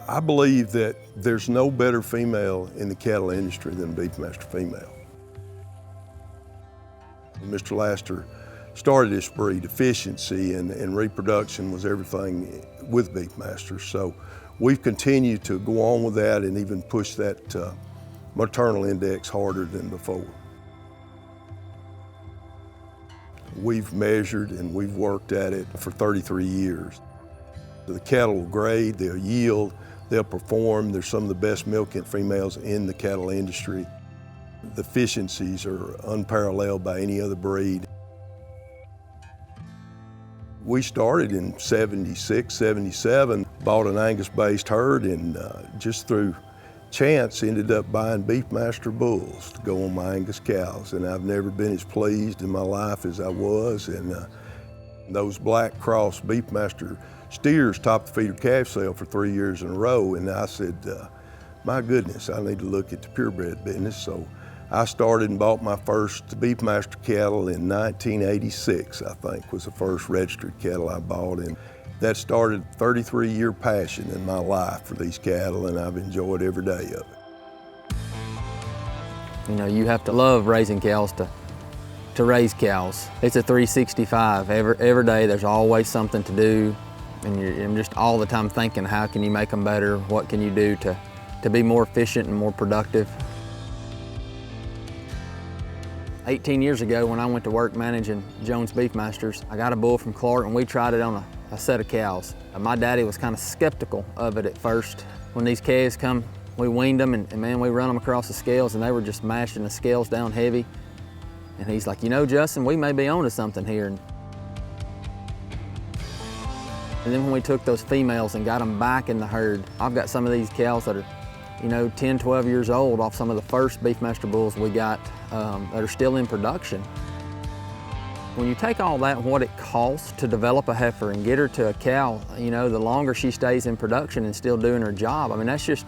I believe that there's no better female in the cattle industry than a Beefmaster female. Mr. Laster started this breed. Efficiency and reproduction was everything with Beefmasters. So we've continued to go on with that and even push that maternal index harder than before. We've measured and we've worked at it for 33 years. The cattle will grade, they'll yield, they'll perform. They're some of the best milking females in the cattle industry. The efficiencies are unparalleled by any other breed. We started in 76, 77, bought an Angus-based herd, and just through chance ended up buying Beefmaster bulls to go on my Angus cows. And I've never been as pleased in my life as I was. And those black cross Beefmaster steers topped the feeder calf sale for 3 years in a row. And I said, my goodness, I need to look at the purebred business. So I started and bought my first Beefmaster cattle in 1986, I think, was the first registered cattle I bought. And that started a 33-year passion in my life for these cattle, and I've enjoyed every day of it. You know, you have to love raising cows to raise cows. It's a 365. Every day there's always something to do, and you're just all the time thinking, how can you make them better? What can you do to be more efficient and more productive? 18 years ago, when I went to work managing Jones Beefmasters, I got a bull from Clark and we tried it on a set of cows. My daddy was kind of skeptical of it at first. When these calves come, we weaned them and man, we run them across the scales and they were just mashing the scales down heavy. And he's like, you know, Justin, we may be onto something here. And then when we took those females and got them back in the herd, I've got some of these cows that are, you know, 10, 12 years old off some of the first Beefmaster bulls we got that are still in production. When you take all that and what it costs to develop a heifer and get her to a cow, you know, the longer she stays in production and still doing her job, I mean, that's just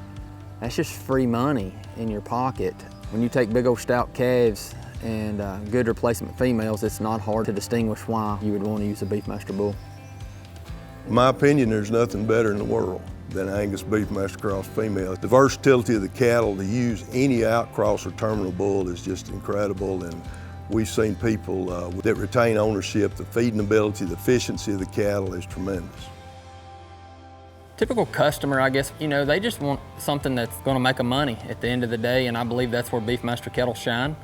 free money in your pocket. When you take big old stout calves and good replacement females, it's not hard to distinguish why you would want to use a Beefmaster bull. In my opinion, there's nothing better in the world than Angus Beefmaster cross female. The versatility of the cattle to use any outcross or terminal bull is just incredible, and we've seen people that retain ownership. The feeding ability, the efficiency of the cattle is tremendous. Typical customer, I guess, you know, they just want something that's going to make them money at the end of the day, and I believe that's where Beefmaster cattle shine.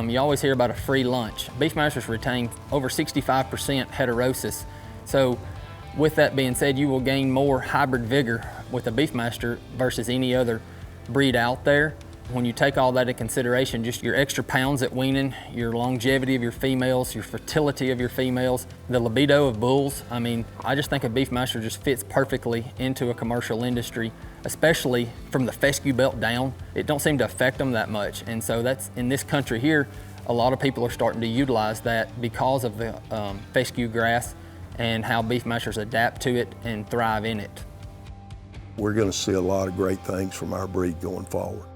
You always hear about a free lunch. Beefmasters retain over 65% heterosis, so with that being said, you will gain more hybrid vigor with a Beefmaster versus any other breed out there. When you take all that into consideration, just your extra pounds at weaning, your longevity of your females, your fertility of your females, the libido of bulls, I mean, I just think a Beefmaster just fits perfectly into a commercial industry, especially from the fescue belt down. It don't seem to affect them that much. And so that's, in this country here, a lot of people are starting to utilize that because of the fescue grass and how Beefmasters adapt to it and thrive in it. We're going to see a lot of great things from our breed going forward.